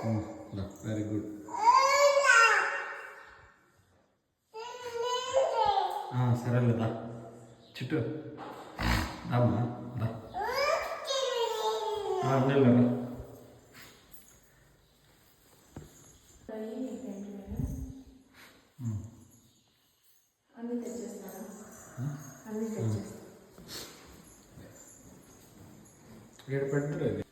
Very good. సరేలేదా చుట్టూ రామ్మా రా అన్నలేరా అన్నీ తెచ్చేస్తారా? అన్నీ తెచ్చేస్తాను. ఇక్కడ పెట్టలేదు.